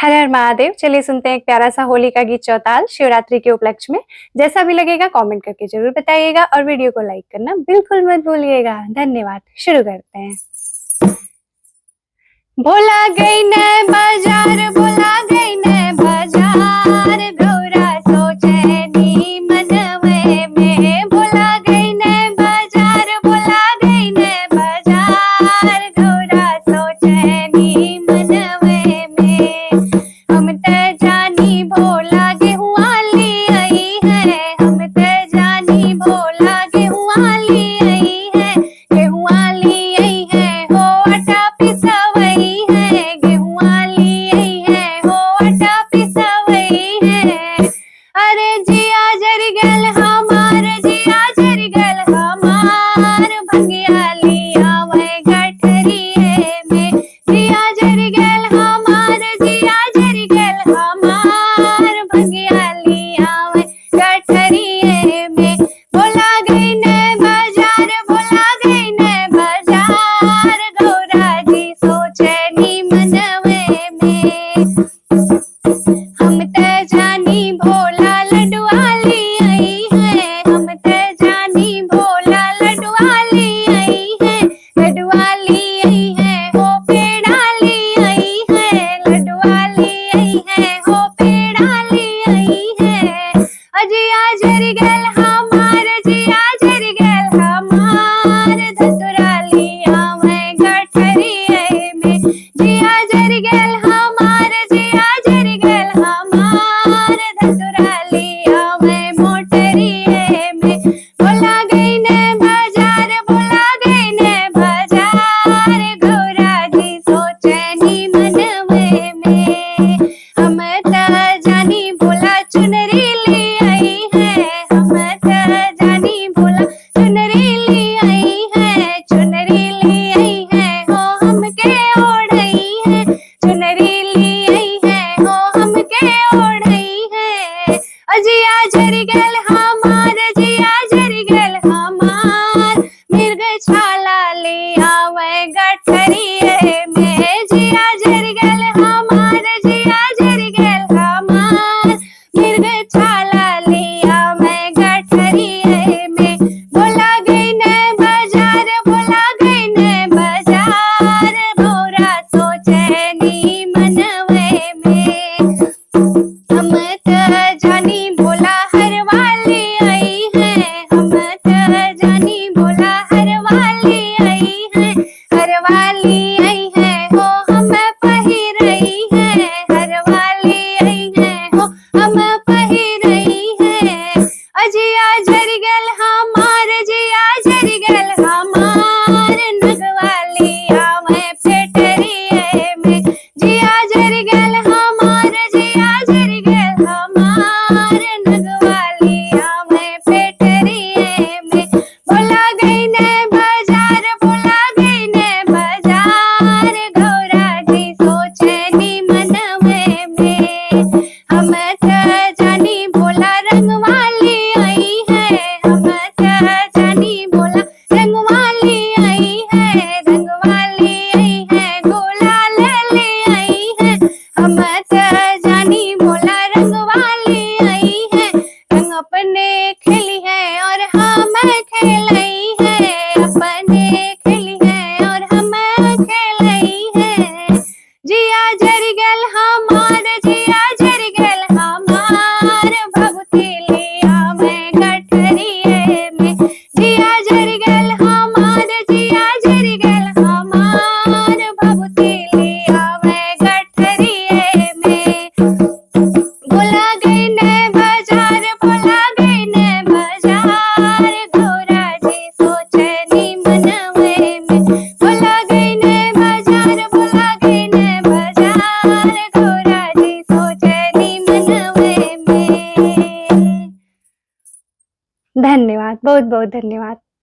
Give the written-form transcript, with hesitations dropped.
हर हर महादेव। चलिए सुनते हैं एक प्यारा सा होली का गीत चौताल शिवरात्रि के उपलक्ष्य में। जैसा भी लगेगा कमेंट करके जरूर बताइएगा और वीडियो को लाइक करना बिल्कुल मत भूलिएगा। धन्यवाद। शुरू करते हैं। भोला गई न बाजार, भोला गई न बाजार, गौरा सोचे नी मनवे में। भोला गई न बाजार, भोला गई न बाजार, गौरा सोचे नी मनवे में। हम त जानी भोला गेहुआ ली आई है, हम त जानी भोला गेहुआ ली आई है, गेहुआ ली आई है हो आटा पिसवई है, गेहुआ ली आई है हो आटा पिसवई है। अरे जिया जर गल हमार, जिया जर गल हमार, भंगिया लिया वै गठरिए में। जिया जर गल हमार, जिया जर गल हमार, भंगिया लिया वै गठरिए में। भोला गई न बाजार, भोला गई न बाजार, गौरा जी सोचे नी मनवे में। हम त जानी भोला लडुआ ली आई है, हम त जानी भोला लडुआ ली आई है, लडुआ ली आई है हो पेड़ा ली आई है, लडुआ ली आई है हो पेड़ा ली आई है। अजिया जर गल हमार, जिया जर गल हमार, धतुरा लिया मैं गठरिए में। जिया जर गल हमार, जिया जर गल हमार, धतुरा लिया मैं मोटरिए में। भोला गई न बाजार, भोला गई न बाजार, गौरा जी सोचे नी मनवे में। हम त जानी भोला चुनरी ली आई है, हम त जानी भोला चुनरी ली आई है, चुनरी ली आई है हो हमके ओढ़ई है, चुनरी ली आई है हो हमके ओढ़ई है। अजिया जर गल हमार, जिया जर गल हमार, मिर्ग छाला लिया वै गठरिए में। जिया जर गल हमार, जिया जर गल हमार, मिर्ग छाला लिया मैं गठरिए में। भोला गई न बाजार, भोला गई न बाजार, गौरा सोचे नी मनवे में। हम त जानी भोला हरवाली आई है, हम त जानी भोला हरवाली आई है, हरवाली आई है हो हम पहिरई है, हरवाली आई है हो हम पहिरई है। अजिया जर गल हमार, जिया जर गल हमार, नगवाली आवे फेटरिए में। जिया जर गल हमार, जिया जर गल हमार, नगवाली आवे फेटरिए में। भोला गई न बाजार, भोला गई न बाजार, गौरा जी सोचे नी मनवे में। हम त जानी भोला रंगवाली आई है, हम त जानी भोला रंगवाली आई है, रंगवाली आई है गुलाल ले आई है। हम त जानी भोला रंगवाली आई है, रंग अपने खेली है और हम खेलई है, अपने खेली है और हम खेलई है। जिया जर गल हमार, जिया जर गल हमार, भगवती लिया मैं गठरिए में। जिया जर गल हमार, जिया जर गल हमार, भगवती लिया मैं गठरिए में। भोला गई न बाजार, भोला गई न बाजार, गौरा जी सोचे नी मनवे में। भोला गई न बाजार, भोला गई न बाजार, गौरा जी सोचे नी मनवे में। धन्यवाद। बहुत बहुत धन्यवाद।